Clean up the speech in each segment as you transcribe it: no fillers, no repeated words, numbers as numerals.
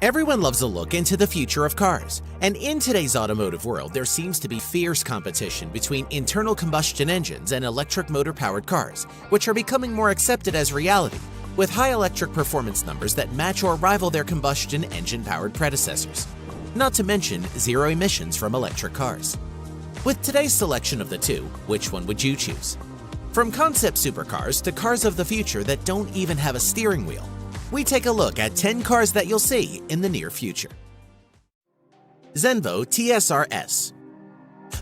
Everyone loves a look into the future of cars, and in today's automotive world, there seems to be fierce competition between internal combustion engines and electric motor-powered cars, which are becoming more accepted as reality, with high electric performance numbers that match or rival their combustion engine-powered predecessors. Not to mention zero emissions from electric cars. With today's selection of the two, which one would you choose? From concept supercars to cars of the future that don't even have a steering wheel, we take a look at 10 cars that you'll see in the near future. Zenvo TSR-S.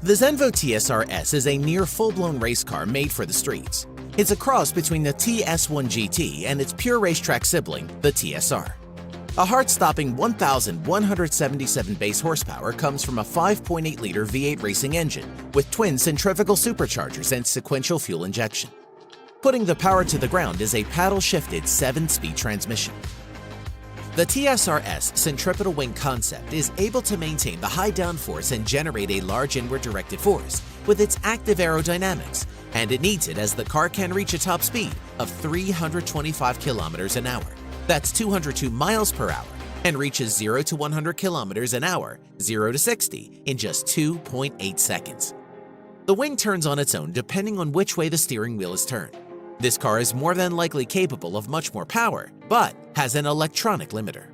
The Zenvo TSR-S is a near full-blown race car made for the streets. It's a cross between the TS1 GT and its pure racetrack sibling, the TSR. A heart-stopping 1,177 base horsepower comes from a 5.8-liter V8 racing engine with twin centrifugal superchargers and sequential fuel injection. Putting the power to the ground is a paddle-shifted 7-speed transmission. The TSR-S centripetal wing concept is able to maintain the high downforce and generate a large inward-directed force with its active aerodynamics, and it needs it as the car can reach a top speed of 325 kilometers an hour. That's 202 miles per hour, and reaches 0 to 100 kilometers an hour, 0 to 60, in just 2.8 seconds. The wing turns on its own depending on which way the steering wheel is turned. This car is more than likely capable of much more power, but has an electronic limiter.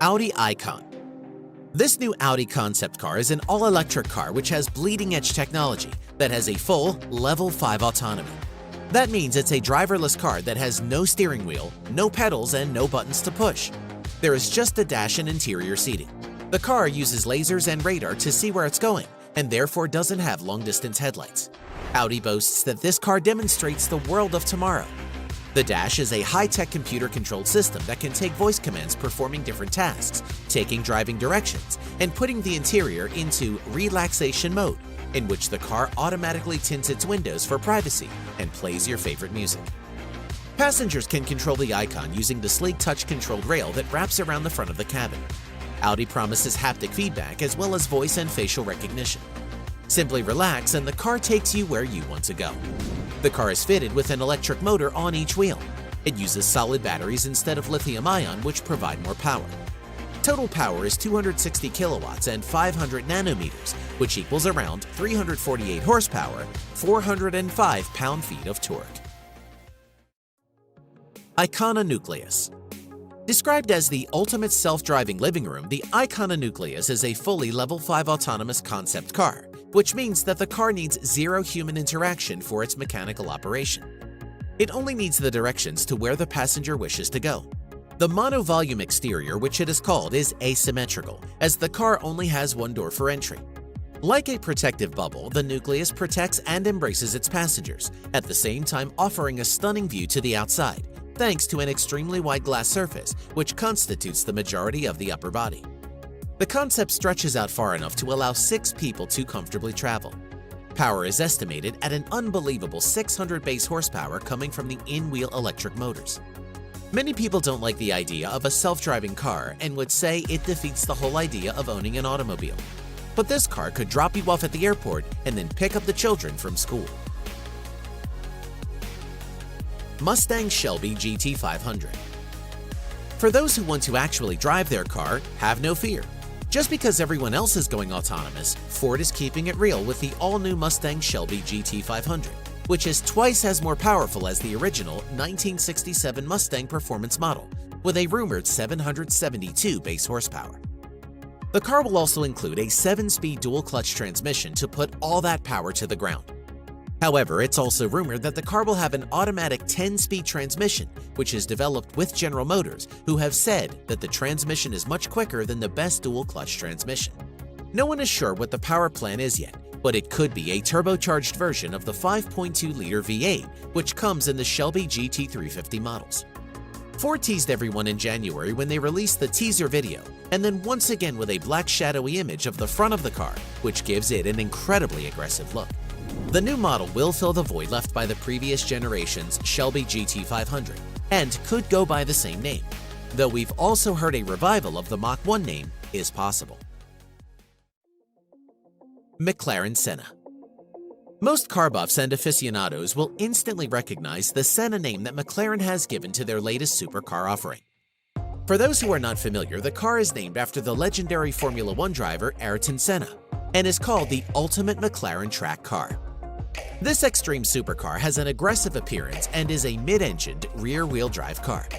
Audi Icon. This new Audi concept car is an all-electric car which has bleeding-edge technology that has a full Level 5 autonomy. That means it's a driverless car that has no steering wheel, no pedals, and no buttons to push. There is just a dash and interior seating. The car uses lasers and radar to see where it's going, and therefore doesn't have long-distance headlights. Audi boasts that this car demonstrates the world of tomorrow. The dash is a high-tech computer-controlled system that can take voice commands performing different tasks, taking driving directions, and putting the interior into relaxation mode, in which the car automatically tints its windows for privacy and plays your favorite music. Passengers can control the Icon using the sleek touch-controlled rail that wraps around the front of the cabin. Audi promises haptic feedback as well as voice and facial recognition. Simply relax and the car takes you where you want to go. The car is fitted with an electric motor on each wheel. It uses solid batteries instead of lithium-ion, which provide more power. Total power is 260 kilowatts and 500 nanometers, which equals around 348 horsepower, 405 pound-feet of torque. Icona Nucleus. Described as the ultimate self-driving living room, the Icona Nucleus is a fully Level 5 autonomous concept car, which means that the car needs zero human interaction for its mechanical operation. It only needs the directions to where the passenger wishes to go. The monovolume exterior, which it is called, is asymmetrical, as the car only has one door for entry. Like a protective bubble, the Nucleus protects and embraces its passengers, at the same time offering a stunning view to the outside, thanks to an extremely wide glass surface, which constitutes the majority of the upper body. The concept stretches out far enough to allow 6 people to comfortably travel. Power is estimated at an unbelievable 600 base horsepower coming from the in-wheel electric motors. Many people don't like the idea of a self-driving car and would say it defeats the whole idea of owning an automobile. But this car could drop you off at the airport and then pick up the children from school. Mustang Shelby GT500. For those who want to actually drive their car, have no fear. Just because everyone else is going autonomous, Ford is keeping it real with the all-new Mustang Shelby GT500, which is twice as more powerful as the original 1967 Mustang Performance model, with a rumored 772 base horsepower. The car will also include a 7-speed dual-clutch transmission to put all that power to the ground. However, it's also rumored that the car will have an automatic 10-speed transmission, which is developed with General Motors, who have said that the transmission is much quicker than the best dual-clutch transmission. No one is sure what the power plan is yet, but it could be a turbocharged version of the 5.2-liter V8, which comes in the Shelby GT350 models. Ford teased everyone in January when they released the teaser video, and then once again with a black shadowy image of the front of the car, which gives it an incredibly aggressive look. The new model will fill the void left by the previous generation's Shelby GT500 and could go by the same name, though we've also heard a revival of the Mach 1 name is possible. McLaren Senna. Most car buffs and aficionados will instantly recognize the Senna name that McLaren has given to their latest supercar offering. For those who are not familiar, the car is named after the legendary Formula One driver Ayrton Senna and is called the ultimate McLaren track car. This extreme supercar has an aggressive appearance and is a mid-engined rear-wheel drive car.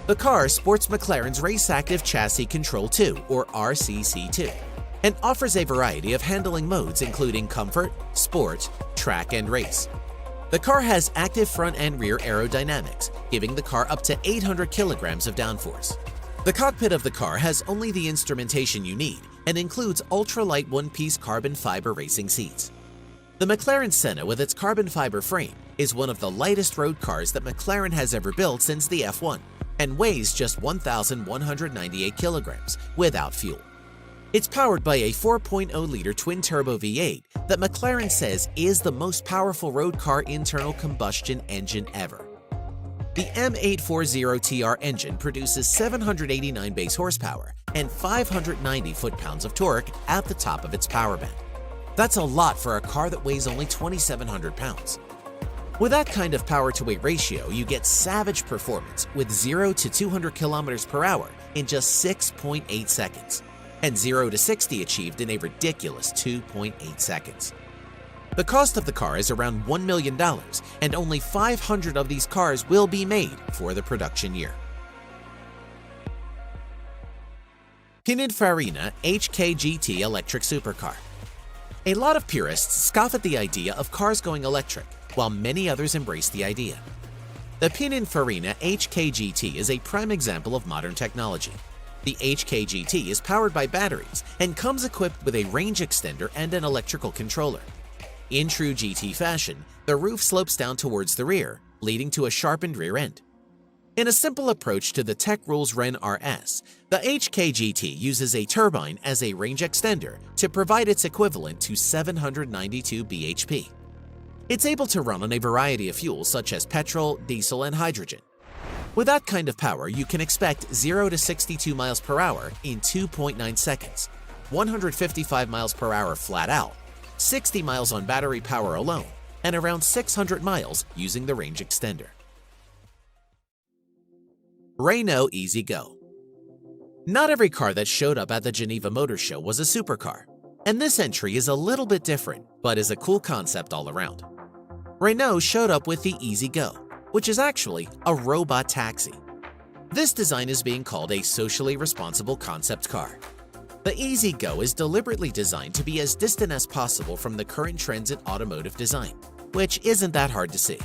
The car sports McLaren's Race Active Chassis Control 2, or RCC2, and offers a variety of handling modes including comfort, sport, track, and race. The car has active front and rear aerodynamics, giving the car up to 800 kilograms of downforce. The cockpit of the car has only the instrumentation you need and includes ultralight one-piece carbon fiber racing seats. The McLaren Senna with its carbon fiber frame is one of the lightest road cars that McLaren has ever built since the F1 and weighs just 1,198 kilograms without fuel. It's powered by a 4.0-liter twin-turbo V8 that McLaren says is the most powerful road car internal combustion engine ever. The M840TR engine produces 789 base horsepower and 590 foot-pounds of torque at the top of its power band. That's a lot for a car that weighs only 2,700 pounds. With that kind of power-to-weight ratio, you get savage performance with 0 to 200 kilometers per hour in just 6.8 seconds, and 0 to 60 achieved in a ridiculous 2.8 seconds. The cost of the car is around $1 million, and only 500 of these cars will be made for the production year. Pininfarina HKGT Electric Supercar. A lot of purists scoff at the idea of cars going electric, while many others embrace the idea. The Pininfarina HKGT is a prime example of modern technology. The HKGT is powered by batteries and comes equipped with a range extender and an electrical controller. In true GT fashion, the roof slopes down towards the rear, leading to a sharpened rear end. In a simple approach to the Tech Rules Ren RS, the HKGT uses a turbine as a range extender to provide its equivalent to 792 bhp. It's able to run on a variety of fuels such as petrol, diesel, and hydrogen. With that kind of power, you can expect 0 to 62 miles per hour in 2.9 seconds, 155 miles per hour flat out, 60 miles on battery power alone, and around 600 miles using the range extender. Renault E-Z-GO. Not every car that showed up at the Geneva Motor Show was a supercar, and this entry is a little bit different, but is a cool concept all around. Renault showed up with the E-Z-GO, which is actually a robot taxi. This design is being called a socially responsible concept car. The E-Z-GO is deliberately designed to be as distant as possible from the current trends in automotive design, which isn't that hard to see.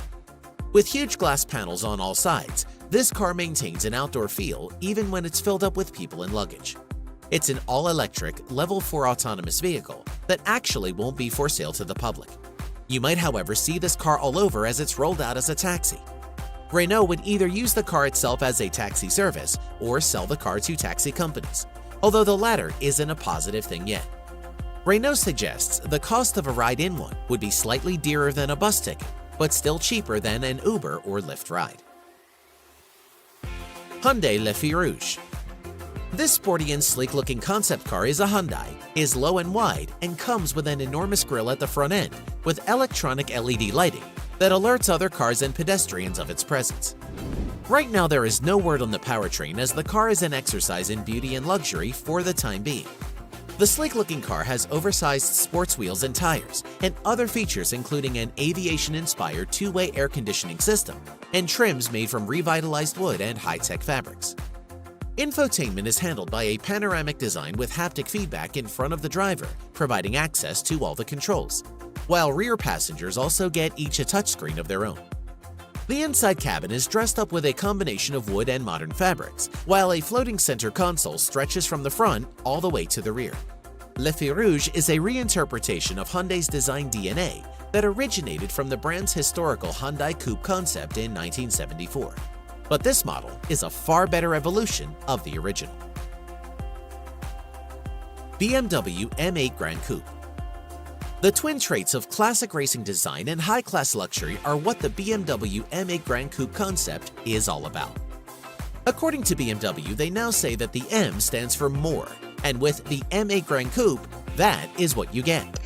With huge glass panels on all sides, this car maintains an outdoor feel even when it's filled up with people and luggage. It's an all-electric, Level 4 autonomous vehicle that actually won't be for sale to the public. You might, however, see this car all over as it's rolled out as a taxi. Renault would either use the car itself as a taxi service or sell the car to taxi companies, although the latter isn't a positive thing yet. Renault suggests the cost of a ride in one would be slightly dearer than a bus ticket, but still cheaper than an Uber or Lyft ride. Hyundai Le Feu Rouge. This sporty and sleek-looking concept car is a Hyundai, is low and wide, and comes with an enormous grille at the front end with electronic LED lighting that alerts other cars and pedestrians of its presence. Right now there is no word on the powertrain as the car is an exercise in beauty and luxury for the time being. The sleek-looking car has oversized sports wheels and tires, and other features including an aviation-inspired two-way air conditioning system and trims made from revitalized wood and high-tech fabrics. Infotainment is handled by a panoramic design with haptic feedback in front of the driver, providing access to all the controls, while rear passengers also get each a touchscreen of their own. The inside cabin is dressed up with a combination of wood and modern fabrics, while a floating center console stretches from the front all the way to the rear. Le Feu Rouge is a reinterpretation of Hyundai's design DNA that originated from the brand's historical Hyundai Coupe concept in 1974. But this model is a far better evolution of the original. BMW M8 Gran Coupe. The twin traits of classic racing design and high-class luxury are what the BMW M8 Gran Coupe concept is all about. According to BMW, they now say that the M stands for more, and with the M8 Gran Coupe, that is what you get.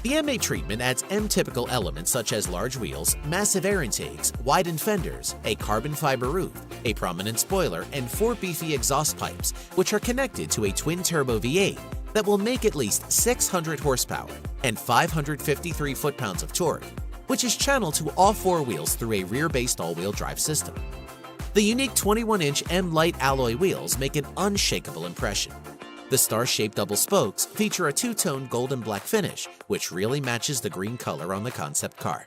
The M8 treatment adds M-typical elements such as large wheels, massive air intakes, widened fenders, a carbon fiber roof, a prominent spoiler, and 4 beefy exhaust pipes, which are connected to a twin-turbo V8 that will make at least 600 horsepower and 553 foot-pounds of torque, which is channeled to all 4 wheels through a rear-based all-wheel drive system. The unique 21-inch M-Lite alloy wheels make an unshakable impression. The star-shaped double spokes feature a two-tone gold and black finish, which really matches the green color on the concept car.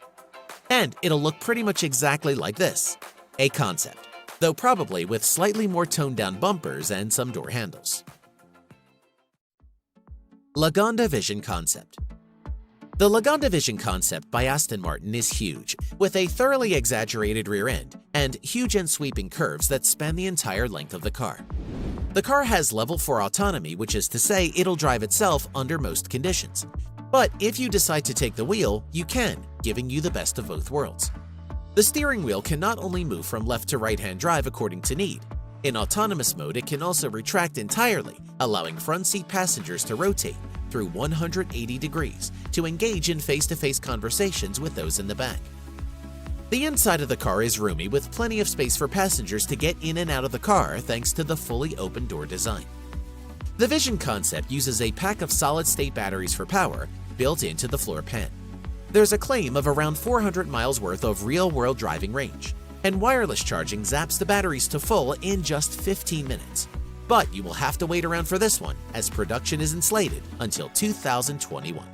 And it'll look pretty much exactly like this, a concept, though probably with slightly more toned-down bumpers and some door handles. Lagonda Vision Concept. The Lagonda Vision concept by Aston Martin is huge, with a thoroughly exaggerated rear end and huge and sweeping curves that span the entire length of the car. The car has level 4 autonomy, which is to say it'll drive itself under most conditions. But if you decide to take the wheel, you can, giving you the best of both worlds. The steering wheel can not only move from left to right-hand drive according to need. In autonomous mode, it can also retract entirely, allowing front seat passengers to rotate through 180 degrees to engage in face-to-face conversations with those in the back. The inside of the car is roomy with plenty of space for passengers to get in and out of the car thanks to the fully open door design. The Vision concept uses a pack of solid-state batteries for power built into the floor pan. There's a claim of around 400 miles worth of real-world driving range, and wireless charging zaps the batteries to full in just 15 minutes. But you will have to wait around for this one, as production isn't slated until 2021.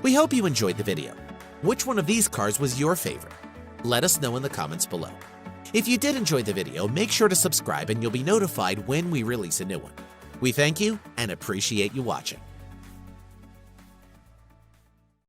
We hope you enjoyed the video. Which one of these cars was your favorite? Let us know in the comments below. If you did enjoy the video, make sure to subscribe and you'll be notified when we release a new one. We thank you and appreciate you watching.